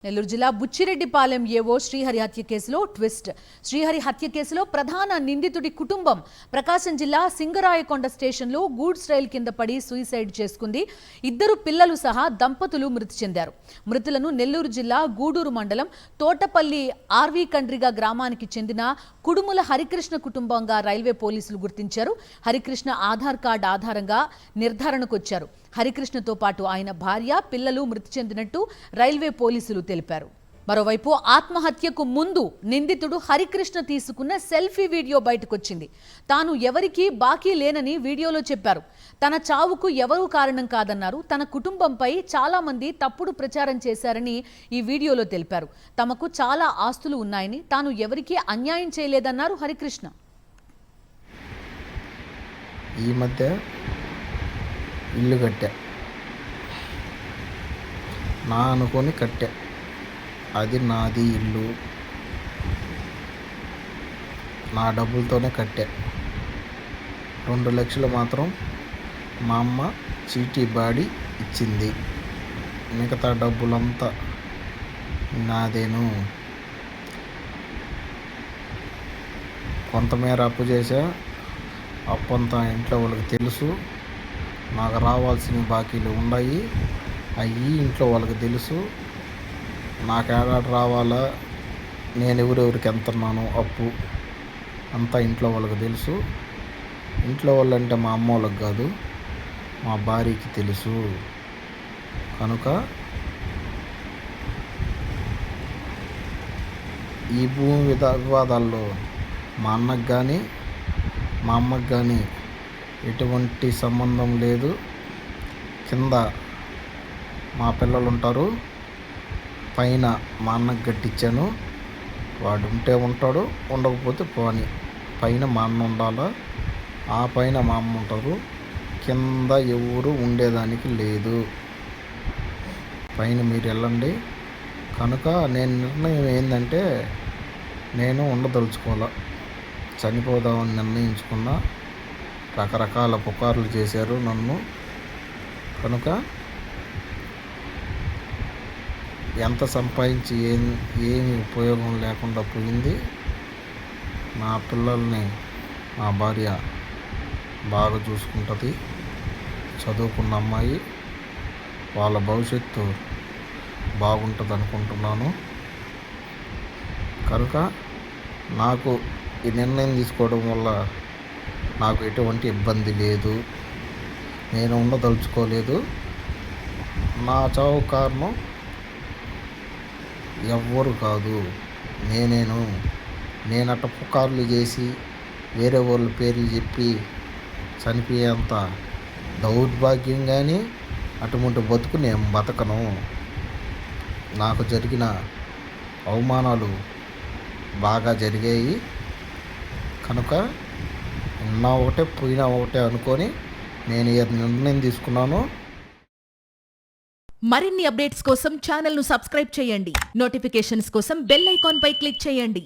నెల్లూరు జిల్లా బుచ్చిరెడ్డిపాలెం ఏవో శ్రీహరి హత్య కేసులో ట్విస్ట్. శ్రీహరి హత్య కేసులో ప్రధాన నిందితుడి కుటుంబం ప్రకాశం జిల్లా సింగరాయకొండ స్టేషన్లో గూడ్స్ రైల్ కింద పడి సూసైడ్ చేసుకుంది. 2 పిల్లలు సహా దంపతులు మృతి చెందారు. మృతులను నెల్లూరు జిల్లా గూడూరు మండలం తోటపల్లి ఆర్వి కండ్రిగా గ్రామానికి చెందిన కుడుముల హరికృష్ణ కుటుంబంగా రైల్వే పోలీసులు గుర్తించారు. హరికృష్ణ ఆధార్ కార్డు ఆధారంగా నిర్ధారణకు వచ్చారు. హరికృష్ణతో పాటు ఆయన భార్య, పిల్లలు మృతి చెందినట్టు రైల్వే పోలీసులు తెలిపారు. మరోవైపు ఆత్మహత్యకు ముందు నిందితుడు హరికృష్ణ తీసుకున్న సెల్ఫీ వీడియో బయటకొచ్చింది. తాను ఎవరికీ బాకీ లేనని వీడియోలో చెప్పారు. తన చావుకు ఎవరూ కారణం కాదన్నారు. తన కుటుంబంపై చాలా మంది తప్పుడు ప్రచారం చేశారని ఈ వీడియోలో తెలిపారు. తమకు చాలా ఆస్తులు ఉన్నాయని, తాను ఎవరికీ అన్యాయం చేయలేదన్నారు హరికృష్ణ. ఈ మధ్య ఇల్లు కట్టా, నా అనుకొని కట్టా, అది నాది ఇల్లు, నా డబ్బులతోనే కట్టా. 2 లక్షలు మాత్రం మా అమ్మ చీటీ బాడి ఇచ్చింది. మిగతా డబ్బులంతా నాదేను. కొంతమేర అప్పు చేశా. అప్పంతా ఇంట్లో వాళ్ళకి తెలుసు. నాకు రావాల్సిన బాకీలు ఉన్నాయి, అవి ఇంట్లో వాళ్ళకి తెలుసు. నాకు ఏడాది రావాలా, నేను ఎవరెవరికి ఎంతున్నాను అప్పు అంతా ఇంట్లో వాళ్ళకి తెలుసు. ఇంట్లో వాళ్ళంటే మా అమ్మ వాళ్ళకి కాదు, మా భార్యకి తెలుసు. కనుక ఈ భూమి వివాదాల్లో మా అన్నకు కానీ మా అమ్మకి కానీ ఎటువంటి సంబంధం లేదు. కింద మా పిల్లలు ఉంటారు, పైన మా అన్నకు కట్టించాను. వాడు ఉంటే ఉంటాడు, ఉండకపోతే పోని. పైన మా అన్న ఉండాలా, ఆ పైన మా అమ్మ ఉంటారు. కింద ఎవరు ఉండేదానికి లేదు. పైన మీరు వెళ్ళండి. కనుక నేను నిర్ణయం ఏంటంటే, నేను ఉండదలుచుకోవాలా, చనిపోదామని నిర్ణయించుకున్నా. రకరకాల పుకార్లు చేశారు నన్ను. కనుక ఎంత సంపాదించి ఏమి ఉపయోగం లేకుండా పోయింది. నా పిల్లల్ని మా భార్య బాగా చూసుకుంటుంది. చదువుకున్న అమ్మాయి, వాళ్ళ భవిష్యత్తు బాగుంటుంది అనుకుంటున్నాను. కనుక నాకు ఈ నిర్ణయం తీసుకోవడం వల్ల నాకు ఎటువంటి ఇబ్బంది లేదు. నేను ఉండదలుచుకోలేదు. నా చావు కారణం ఎవ్వరు కాదు, నేనట పుకార్లు చేసి వేరే వాళ్ళ పేర్లు చెప్పి చనిపోయేంత దౌర్భాగ్యం కానీ అటువంటి బతుకు నేను బతకను. నాకు జరిగిన అవమానాలు బాగా జరిగాయి. కనుక ఉన్నా ఒకటే పోయినా ఒకటే అనుకొని నేను ఈ నిర్ణయం తీసుకున్నాను. మరిన్ని అప్డేట్స్ కోసం ఛానల్ను సబ్స్క్రైబ్ చేయండి. నోటిఫికేషన్స్ కోసం బెల్ ఐకాన్ పై క్లిక్ చేయండి.